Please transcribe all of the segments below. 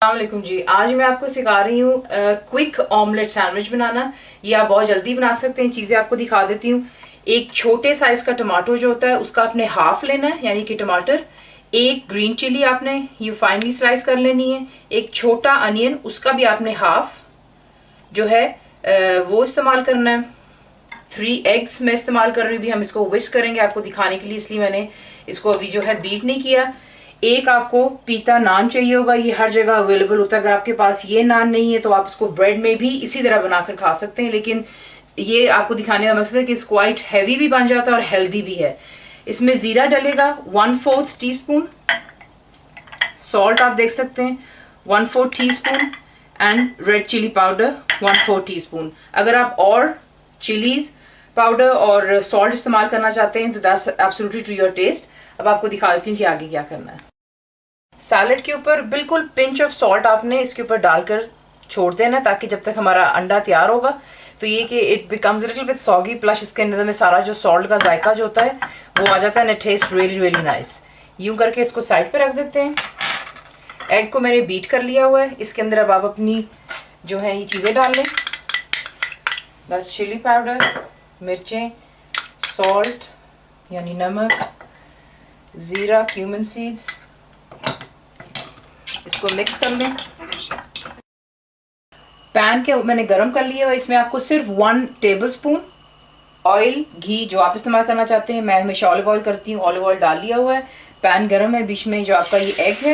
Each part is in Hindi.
अस्सलाम वालेकुम जी। आज मैं आपको सिखा रही हूँ क्विक ऑमलेट सैंडविच बनाना। ये आप बहुत जल्दी बना सकते हैं। चीज़ें आपको दिखा देती हूँ। एक छोटे साइज का टमाटो जो होता है उसका आपने हाफ लेना है, यानी कि टमाटर। एक ग्रीन चिली आपने ये फाइनली स्लाइस कर लेनी है। एक छोटा अनियन, उसका भी आपने हाफ जो है वो इस्तेमाल करना है। 3 एग्स मैं इस्तेमाल कर रही हूँ। भी हम इसको विस्क करेंगे आपको दिखाने के लिए, इसलिए मैंने इसको अभी जो है बीट नहीं किया। एक आपको पीता नान चाहिए होगा, ये हर जगह अवेलेबल होता है। अगर आपके पास ये नान नहीं है तो आप इसको ब्रेड में भी इसी तरह बनाकर खा सकते हैं, लेकिन ये आपको दिखाने का मकसद है कि इसको क्वाइट हैवी भी बन जाता है और हेल्दी भी है। इसमें जीरा डलेगा 1/4 टीस्पून, सॉल्ट आप देख सकते हैं 1/4 teaspoon, and red chilli powder 1/4 teaspoon. अगर आप और चिलीज पाउडर और सॉल्ट इस्तेमाल करना चाहते हैं तो that's absolutely to your taste. अब आपको दिखा देती हूँ कि आगे क्या करना है। सैलेड के ऊपर बिल्कुल पिंच ऑफ सॉल्ट आपने इसके ऊपर डालकर छोड़ देना, ताकि जब तक हमारा अंडा तैयार होगा तो ये कि it becomes little bit soggy, plus इसके अंदर में सारा जो सॉल्ट का जायका जो होता है वो आ जाता है and it taste really really nice. यूं करके इसको साइड पे रख देते हैं। एग को मैंने बीट कर लिया हुआ है। इसके अंदर अब आप अपनी जो है ये चीज़ें डाल लें, बस चिली पाउडर, मिर्चें, सॉल्ट यानी नमक, ज़ीरा, क्यूमिन सीड्स, इसको मिक्स कर लें। पैन के मैंने गरम कर लिया है। इसमें आपको सिर्फ 1 टेबलस्पून ऑयल, घी जो आप इस्तेमाल करना चाहते हैं, मैं हमेशा ऑलिव ऑयल करती हूँ, ऑलिव ऑयल डाल लिया हुआ है। पैन गरम है। बीच में जो आपका ये एग है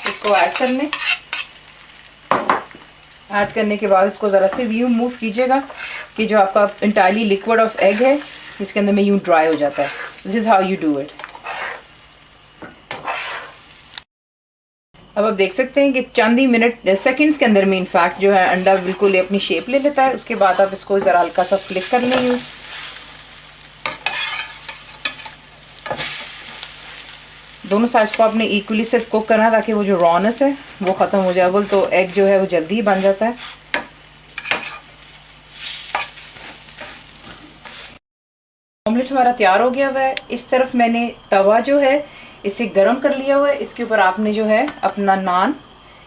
इसको ऐड कर लें। ऐड करने के बाद इसको ज़रा से यूँ मूव कीजिएगा कि जो आपका इंटायरली लिक्विड ऑफ एग है इसके अंदर में यूँ ड्राई हो जाता है। This is how you do it. अब आप देख सकते हैं कि चंद ही मिनट सेकंड्स के अंदर में इनफैक्ट जो है अंडा बिल्कुल अपनी शेप ले लेता है। उसके बाद आप इसको ज़रा हल्का सा फ्लिक कर लेंगे। दोनों साइड्स को आपने इक्वली सिर्फ कुक करना है ताकि वो जो रॉनेस है वो ख़त्म हो जाए। बोल तो एग जो है वो जल्दी ही बन जाता है। ऑमलेट हमारा तैयार हो गया हुआ है। इस तरफ मैंने तवा जो है इसे गरम कर लिया हुआ है। इसके ऊपर आपने जो है अपना नान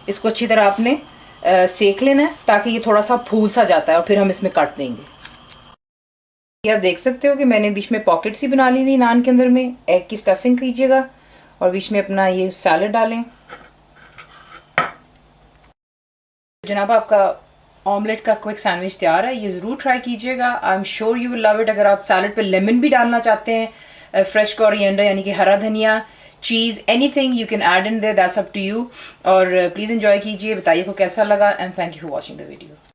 इसको अच्छी तरह आपने सेक लेना है ताकि ये थोड़ा सा फूल सा जाता है और फिर हम इसमें काट देंगे। ये आप देख सकते हो कि मैंने बीच में पॉकेट्स ही बना ली हुई नान के अंदर में। एग की स्टफिंग कीजिएगा और बीच में अपना ये सैलड डालें। जनाब आपका ऑमलेट का क्विक सैंडविच तैयार है। ये ज़रूर ट्राई कीजिएगा। I am sure you will love it. अगर आप सैलड पे लेमन भी डालना चाहते हैं, फ्रेश कोरिएंडर यानी कि हरा धनिया, cheese, anything you can add in there, that's up to you. और प्लीज़ एंजॉय कीजिए, बताइए को कैसा लगा, and thank you for watching the video.